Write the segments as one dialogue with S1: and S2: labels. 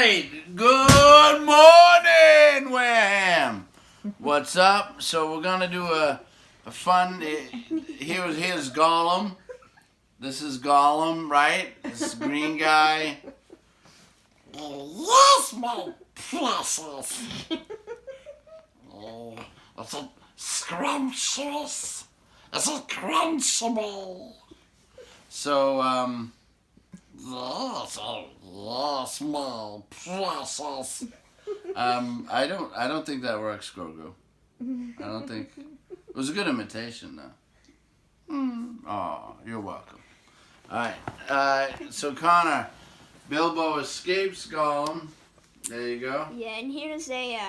S1: right. Good morning, Wham. What's up? So we're gonna do a fun. Here's Gollum. This is Gollum, right? This green guy.
S2: Yes, my precious. Oh, is it scrumptious? Is it crunchable?
S1: So
S2: Yes, oh, yes, my precious.
S1: I don't think that works, Grogu. I don't think it was a good imitation though. Oh, you're welcome. All right. So Connor, Bilbo escapes Gollum. There you go.
S3: Yeah, and here's a.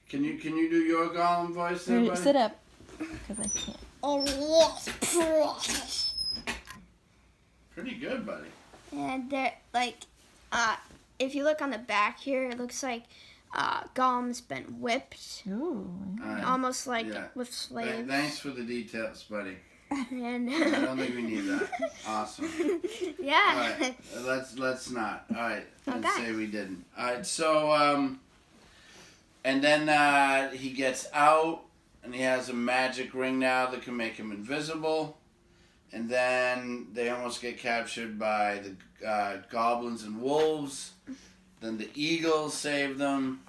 S1: Can you do your Gollum voice there, buddy?
S4: Sit up, because I can't.
S2: Oh, yes, precious.
S1: Pretty good, buddy.
S3: And there, if you look on the back here, it looks like Gollum's been whipped,
S4: Ooh.
S1: All right.
S3: almost like
S1: Yeah.
S3: with slaves.
S1: Thanks for the details, buddy.
S3: And
S1: I don't think we need that. Awesome.
S3: yeah.
S1: All right. Let's not. All right. Let's
S3: Okay.
S1: say we didn't. All right. So and then he gets out, and he has a magic ring now that can make him invisible. And then they almost get captured by the goblins and wolves. Then the eagles save them.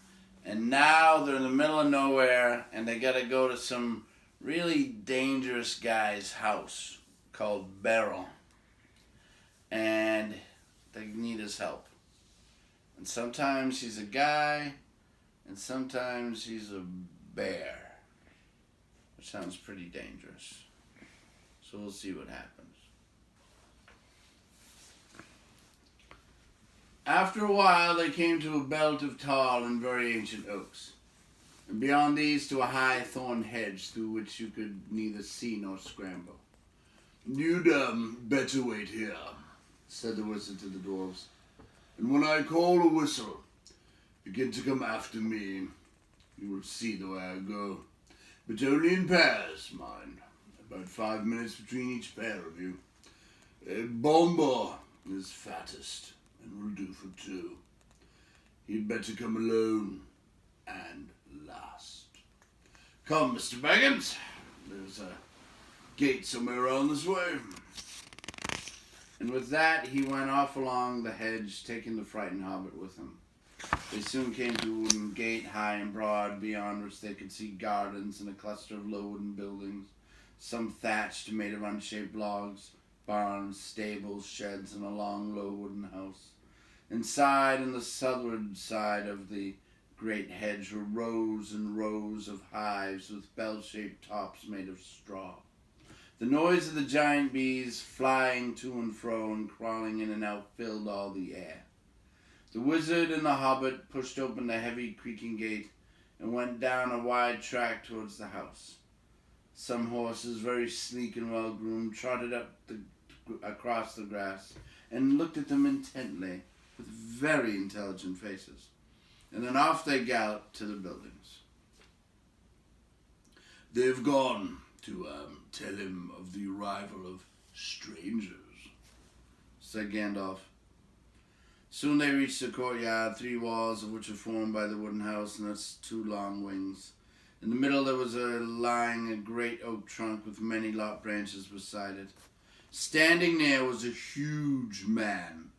S1: And now they're in the middle of nowhere, and they got to go to some really dangerous guy's house called Beryl. And they need his help. And sometimes he's a guy, and sometimes he's a bear. Which sounds pretty dangerous. So we'll see what happens. After a while, they came to a belt of tall and very ancient oaks, and beyond these to a high thorn hedge through which you could neither see nor scramble. "You'd better wait here," said the wizard to the dwarves, "and when I call a whistle, begin to come after me. You will see the way I go, but only in pairs, mind. About 5 minutes between each pair of you. Bombo is fattest and will do for two. He'd better come alone and last. Come, Mr. Baggins. There's a gate somewhere around this way." And with that, he went off along the hedge, taking the frightened hobbit with him. They soon came to a wooden gate, high and broad, beyond which they could see gardens and a cluster of low wooden buildings, some thatched, made of unshaped logs, barns, stables, sheds, and a long, low wooden house. Inside, on the southward side of the great hedge, were rows and rows of hives with bell-shaped tops made of straw. The noise of the giant bees flying to and fro and crawling in and out filled all the air. The wizard and the hobbit pushed open the heavy, creaking gate and went down a wide track towards the house. Some horses, very sleek and well-groomed, trotted across the grass and looked at them intently with very intelligent faces. And then off they galloped to the buildings. "They've gone to tell him of the arrival of strangers," said Gandalf. Soon they reached the courtyard, 3 walls of which were formed by the wooden house and its 2 long wings. In the middle there was lying a great oak trunk with many lopped branches beside it. Standing near was a huge man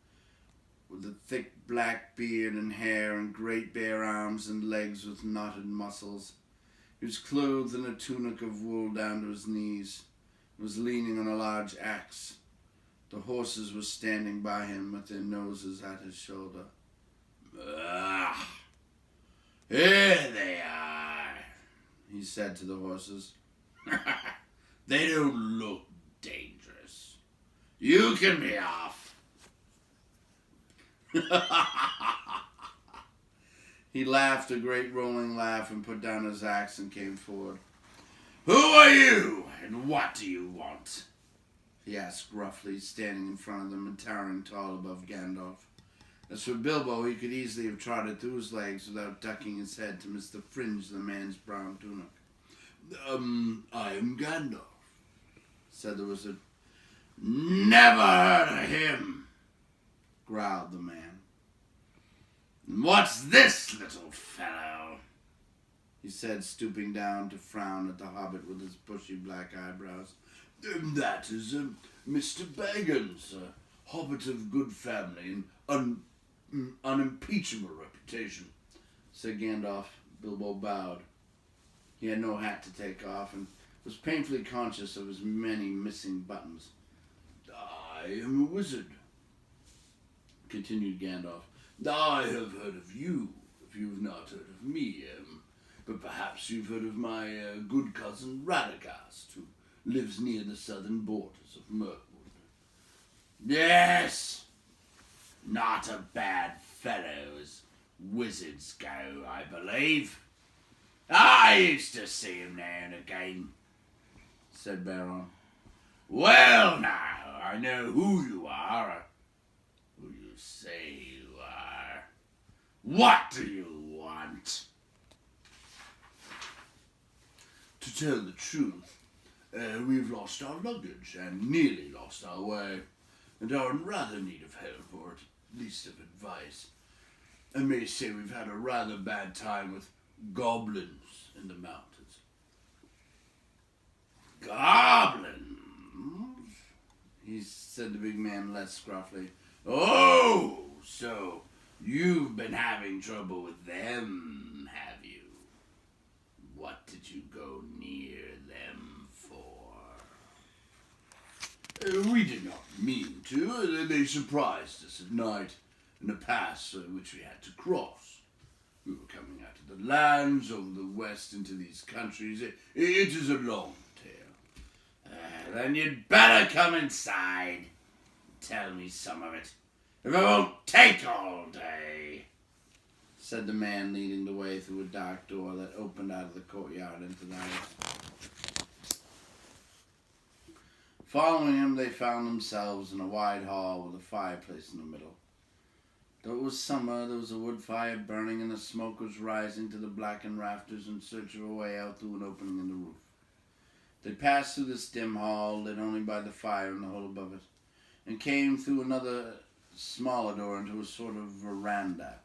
S1: with a thick black beard and hair and great bare arms and legs with knotted muscles. He was clothed in a tunic of wool down to his knees and was leaning on a large axe. The horses were standing by him with their noses at his shoulder. "Ah, here they are," he said to the horses. "They don't look dangerous. You can be off." He laughed a great rolling laugh and put down his axe and came forward. "Who are you, and what do you want?" he asked gruffly, standing in front of them and towering tall above Gandalf. As for Bilbo, he could easily have trotted through his legs without ducking his head to miss the fringe of the man's brown tunic. "I am Gandalf," said the wizard. "Never heard of him," growled the man. "And what's this, little fellow?" he said, stooping down to frown at the hobbit with his bushy black eyebrows. "That is Mr. Baggins, a hobbit of good family and unimpeachable reputation," said Gandalf. Bilbo bowed. He had no hat to take off and was painfully conscious of his many missing buttons. "I am a wizard," continued Gandalf. "I have heard of you, if you have not heard of me, but perhaps you've heard of my good cousin Radagast, who lives near the southern borders of Mirkwood." "Yes, not a bad fellow as wizards go, I believe. I used to see him now and again," said Baron. "Well now, I know who you are, who you say you are. What do you want?" "To tell the truth, we've lost our luggage and nearly lost our way, and are in rather need of help, or at least of advice. I may say we've had a rather bad time with goblins in the mountains." "Goblins?" said the big man less gruffly. "Oh, so you've been having trouble with them, have you? What did you go near them for?" "We did not mean to. They surprised us at night in a pass which we had to cross. We were coming out of the lands over the west into these countries. It is a long tale." "Then you'd better come inside and tell me some of it, if it won't take all day," said the man, leading the way through a dark door that opened out of the courtyard into the house. Following him, they found themselves in a wide hall with a fireplace in the middle. Though it was summer, there was a wood fire burning and the smoke was rising to the blackened rafters in search of a way out through an opening in the roof. They passed through this dim hall, lit only by the fire in the hole above it, and came through another smaller door into a sort of veranda,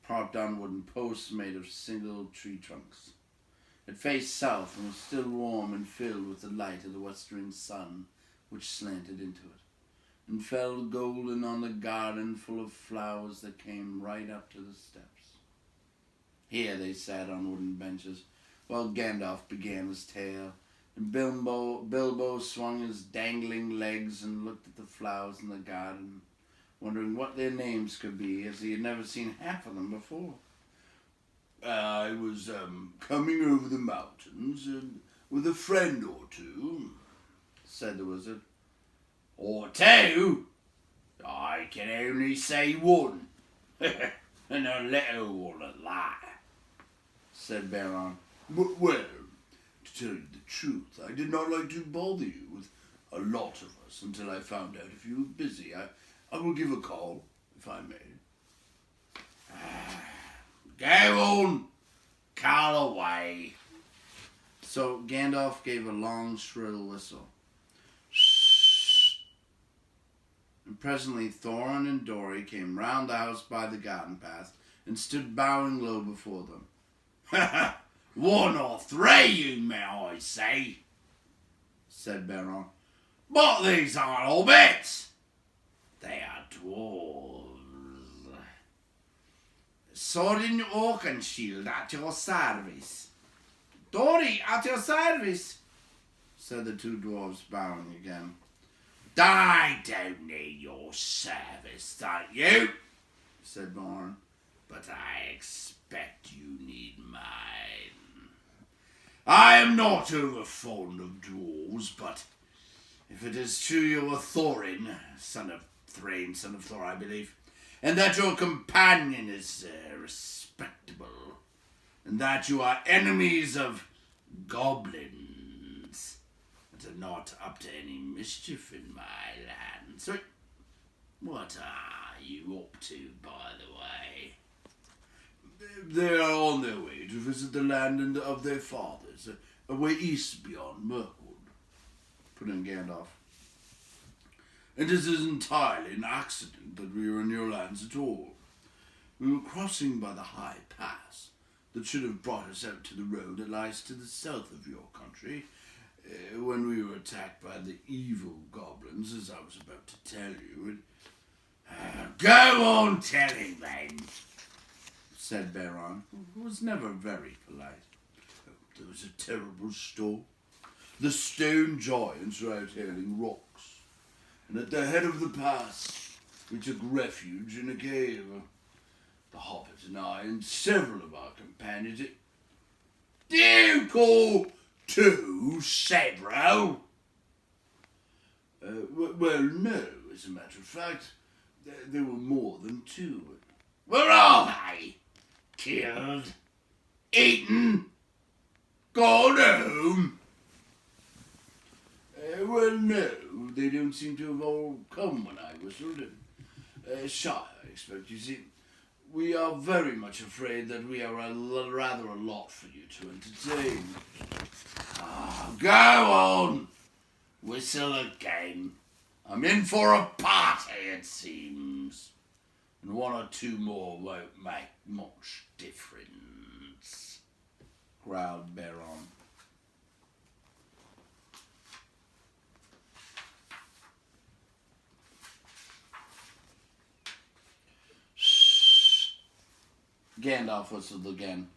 S1: propped on wooden posts made of single tree trunks. It faced south and was still warm and filled with the light of the westering sun, which slanted into it, and fell golden on the garden full of flowers that came right up to the steps. Here they sat on wooden benches, while Gandalf began his tale, and Bilbo swung his dangling legs and looked at the flowers in the garden, wondering what their names could be, as he had never seen half of them before. "I was coming over the mountains with a friend or two," said the wizard. "Or two? I can only say one, and a little one at that," said Baron. "Well, to tell you the truth, I did not like to bother you with a lot of us until I found out if you were busy. I will give a call, if I may." "Go on, call away." So Gandalf gave a long, shrill whistle. And presently Thorin and Dory came round the house by the garden path and stood bowing low before them. "One or three, you may I say," said Baron. "But these aren't hobbits. They are dwarves." "Sword in Oakenshield at your service." "Dory at your service," said the two dwarves, bowing again. "I don't need your service, don't you?" said Thorin. "But I expect you need mine. I am not over fond of dwarves, but if it is true you are Thorin, son of Thrain, son of Thor, I believe, and that your companion is respectable, and that you are enemies of goblins, and are not up to any mischief in my land. So, what are you up to, by the way?" "They are on their way to visit the land of their fathers, away east beyond Mirkwood," put in Gandalf. "And it is entirely an accident that we are in your lands at all. We were crossing by the high pass that should have brought us out to the road that lies to the south of your country, when we were attacked by the evil goblins, as I was about to tell you. Go on telling then, said Baron, who was never very polite. There was a terrible storm. The stone giants were out hailing rocks, and at the head of the pass we took refuge in a cave. The Hobbit and I and several of our companions. Do you call two several? Well, no, as a matter of fact, there were more than two. Where are they? Killed? Eaten? Gone home? Well, no, they don't seem to have all come when I whistled. Shy, I expect. You see, we are very much afraid that we are rather a lot for you to entertain. Go on! Whistle again. I'm in for a party, it seems. And one or two more won't make much difference, growled Baron. Gandalf whistled again.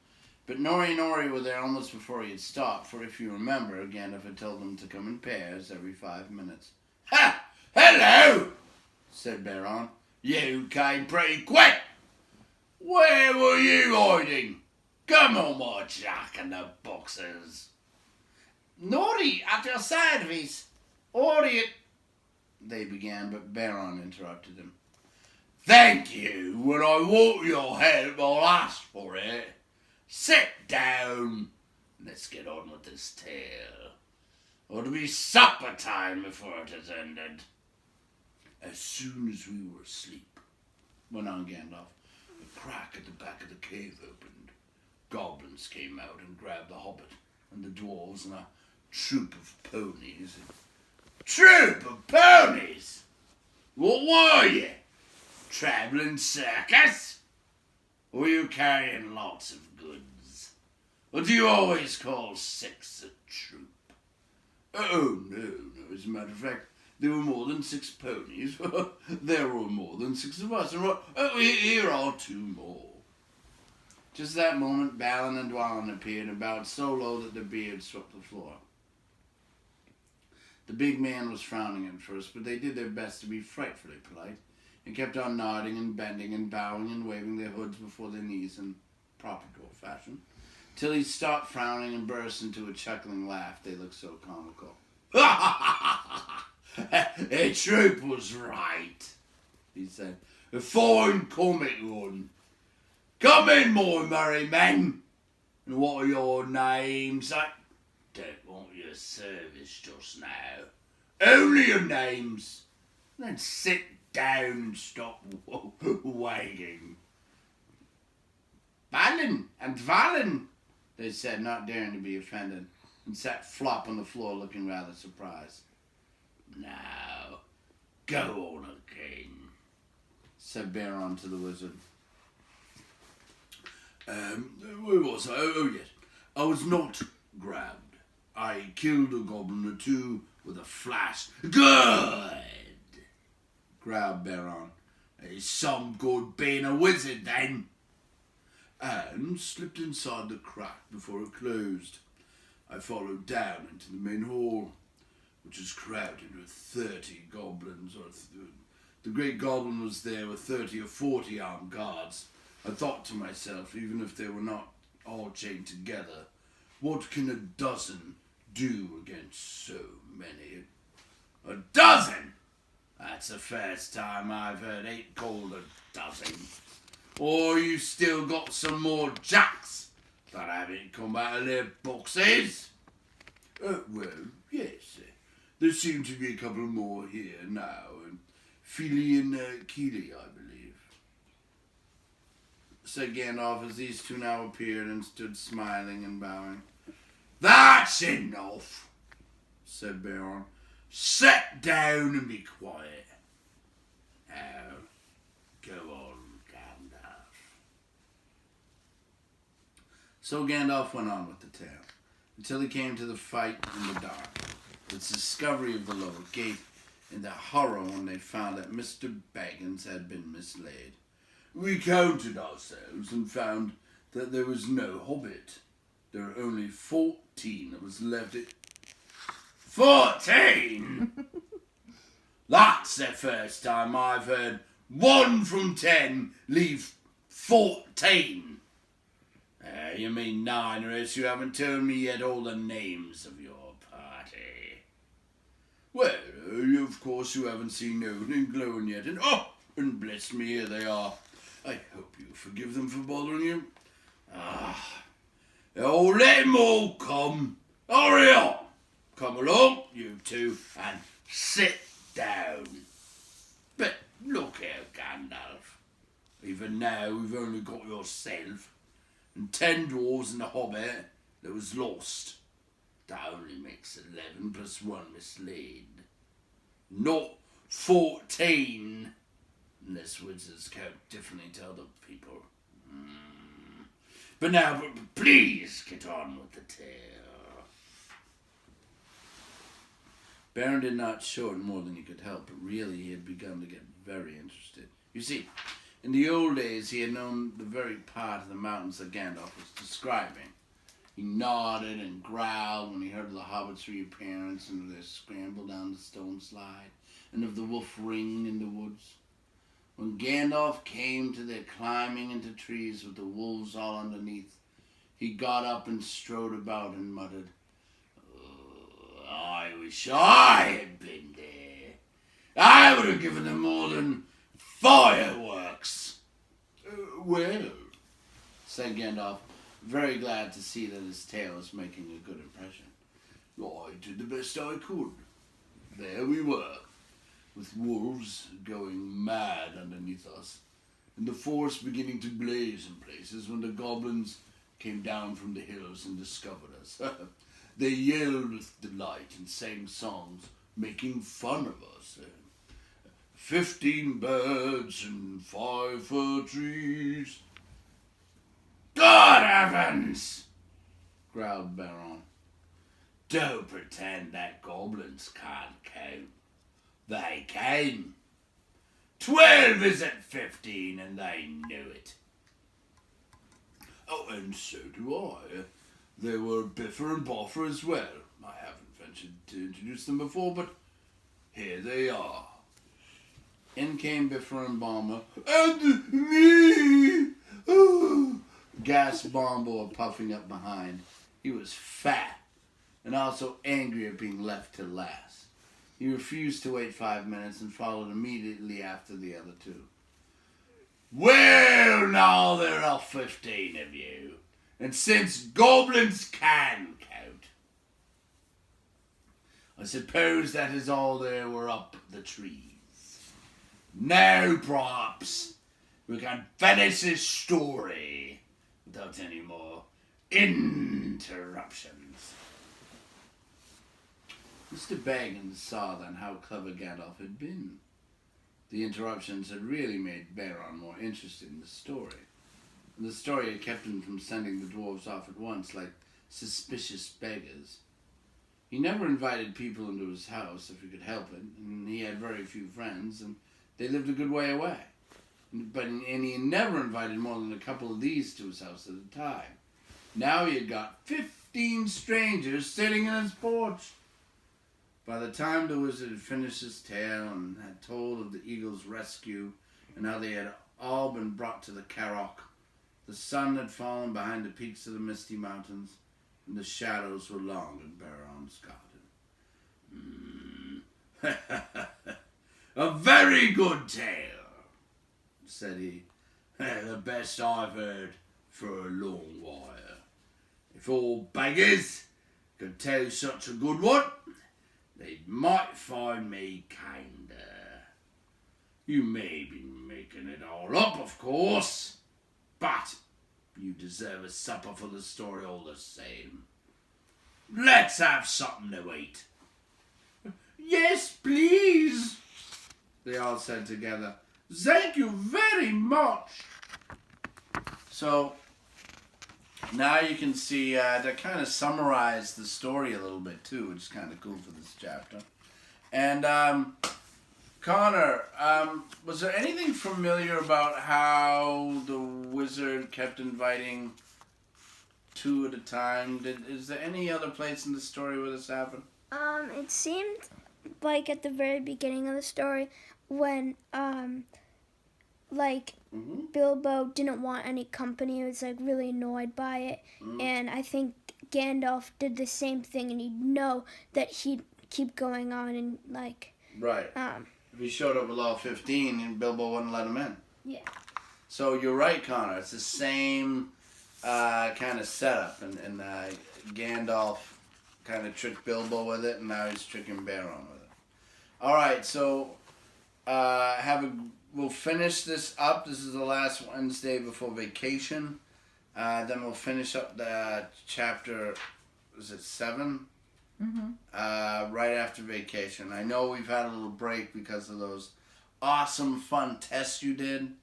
S1: But Nori and Ori were there almost before he had stopped, for if you remember, Gandalf had told them to come in pairs every 5 minutes. Ha! Hello! Said Baron. You came pretty quick. Where were you hiding? Come on, my Jack and the boxers. Nori, at your service. Ori... They began, but Baron interrupted them. Thank you. When I want your help, I'll ask for it. Sit down. Let's get on with this tale. It'll be supper time before it has ended. As soon as we were asleep, went on Gandalf, a crack at the back of the cave opened. Goblins came out and grabbed the Hobbit and the dwarves and a troop of ponies. Troop of ponies? What were you? Travelling circus? Or were you carrying lots of goods? Or do you always call 6 a troop? Oh, no, as a matter of fact, there were more than 6 ponies. There were more than 6 of us. And here are 2 more. Just that moment, Balin and Dwalin appeared and bowed so low that their beards swept the floor. The big man was frowning at first, but they did their best to be frightfully polite, and kept on nodding and bending and bowing and waving their hoods before their knees in proper dwarf fashion, till he stopped frowning and burst into a chuckling laugh. They looked so comical. A troop was right, he said. A fine comic one. Come in, my merry men. And what are your names? I don't want your service just now. Only your names. Then sit down and stop wagging. Balin and Dwalin, they said, not daring to be offended, and sat flop on the floor looking rather surprised. Now, go on again, said Baron to the wizard. Where was I? Oh, yes. I was not grabbed. I killed a goblin or 2 with a flash. Good, growled Baron. It's some good being a wizard, then. And slipped inside the crack before it closed. I followed down into the main hall, which was crowded with 30 goblins. The great goblin was there with 30 or 40 armed guards. I thought to myself, even if they were not all chained together, what can a dozen do against so many? A dozen? That's the first time I've heard 8 called a dozen. Or you still got some more jacks that haven't come out of their boxes? Well, yes. There seem to be a couple more here now. Feely and Keely, I believe, said Gandalf as these 2 now appeared and stood smiling and bowing. That's enough, said Baron. Sit down and be quiet. Now, go on, Gandalf. So Gandalf went on with the tale, until he came to the fight in the dark, its discovery of the lower gate, and the horror when they found that Mr. Baggins had been mislaid. We counted ourselves and found that there was no hobbit. There were only 14 of us left. 14? That's the first time I've heard 1 from 10 leave 14. You mean 9, or else you haven't told me yet all the names of your party. Well, of course you haven't seen Owen and Glowin yet, and bless me, here they are. I hope you forgive them for bothering you. Oh, let them all come. Hurry up. Come along, you two, and sit down. But look here, Gandalf. Even now, we've only got yourself and 10 dwarves and a hobbit that was lost. That only makes 11 plus 1 mislaid. Not 14. Unless wizards count differently to other people. But now, please get on with the tale. Baron did not show it more than he could help, but really he had begun to get very interested. You see, in the old days he had known the very part of the mountains that Gandalf was describing. He nodded and growled when he heard of the hobbits' reappearance and of their scramble down the stone slide, and of the wolf ring in the woods. When Gandalf came to their climbing into trees with the wolves all underneath, he got up and strode about and muttered, I wish I had been there. I would have given them more than fireworks. Well, said Gandalf, very glad to see that his tale was making a good impression. I did the best I could. There we were, with wolves going mad underneath us, and the forest beginning to blaze in places when the goblins came down from the hills and discovered us. They yelled with delight and sang songs, making fun of us. 15 birds and 5 fir trees. Good heavens! Growled Baron. Don't pretend that goblins can't count. They can. 12 isn't 15, and they knew it. Oh, and so do I. There were Biffer and Boffer as well. I haven't ventured to introduce them before, but here they are. In came Biffer and Bomber. And me! Oh, gasped Bomber, puffing up behind. He was fat, and also angry at being left to last. He refused to wait 5 minutes and followed immediately after the other two. Well, now there are 15 of you, and since goblins can count, I suppose that is all there were up the trees. Now, perhaps, we can finish this story without any more interruptions. Mr. Baggins saw then how clever Gandalf had been. The interruptions had really made Baron more interested in the story. And the story had kept him from sending the dwarves off at once like suspicious beggars. He never invited people into his house if he could help it, and he had very few friends, and they lived a good way away. And he never invited more than a couple of these to his house at a time. Now he had got 15 strangers sitting in his porch. By the time the wizard had finished his tale and had told of the eagle's rescue and how they had all been brought to the Carrock, the sun had fallen behind the peaks of the misty mountains, and the shadows were long in Baron's garden. A very good tale, said he. The best I've heard for a long while. If all beggars could tell such a good one, they might find me kinder. You may be making it all up, of course, but you deserve a supper for the story all the same. Let's have something to eat. Yes, please, they all said together. Thank you very much. So, now you can see that kind of summarized the story a little bit too, which is kind of cool for this chapter. And Connor, was there anything familiar about how the wizard kept inviting two at a time? Is there any other place in the story where this happened?
S3: It seemed like at the very beginning of the story when Bilbo didn't want any company. He was like really annoyed by it, and I think Gandalf did the same thing, and he'd know that he'd keep going on and like.
S1: Right. If he showed up with all 15, and Bilbo wouldn't let him in.
S3: Yeah.
S1: So you're right, Connor. It's the same kind of setup, and Gandalf kind of tricked Bilbo with it, and now he's tricking Baron with it. All right, so we'll finish this up. This is the last Wednesday before vacation. Then we'll finish up the chapter. Is it 7? Right after vacation. I know we've had a little break because of those awesome, fun tests you did,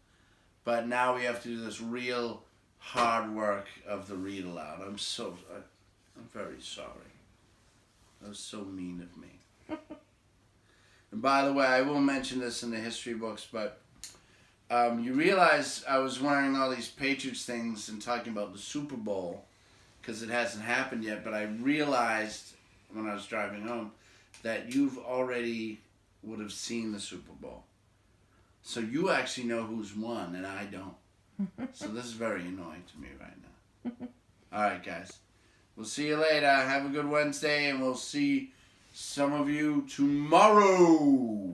S1: but now we have to do this real hard work of the read aloud. I'm very sorry. That was so mean of me. And by the way, I will mention this in the history books, but you realize I was wearing all these Patriots things and talking about the Super Bowl because it hasn't happened yet, but I realized when I was driving home that you've already would have seen the Super Bowl. So you actually know who's won and I don't. So this is very annoying to me right now. All right, guys. We'll see you later. Have a good Wednesday, and we'll see some of you tomorrow.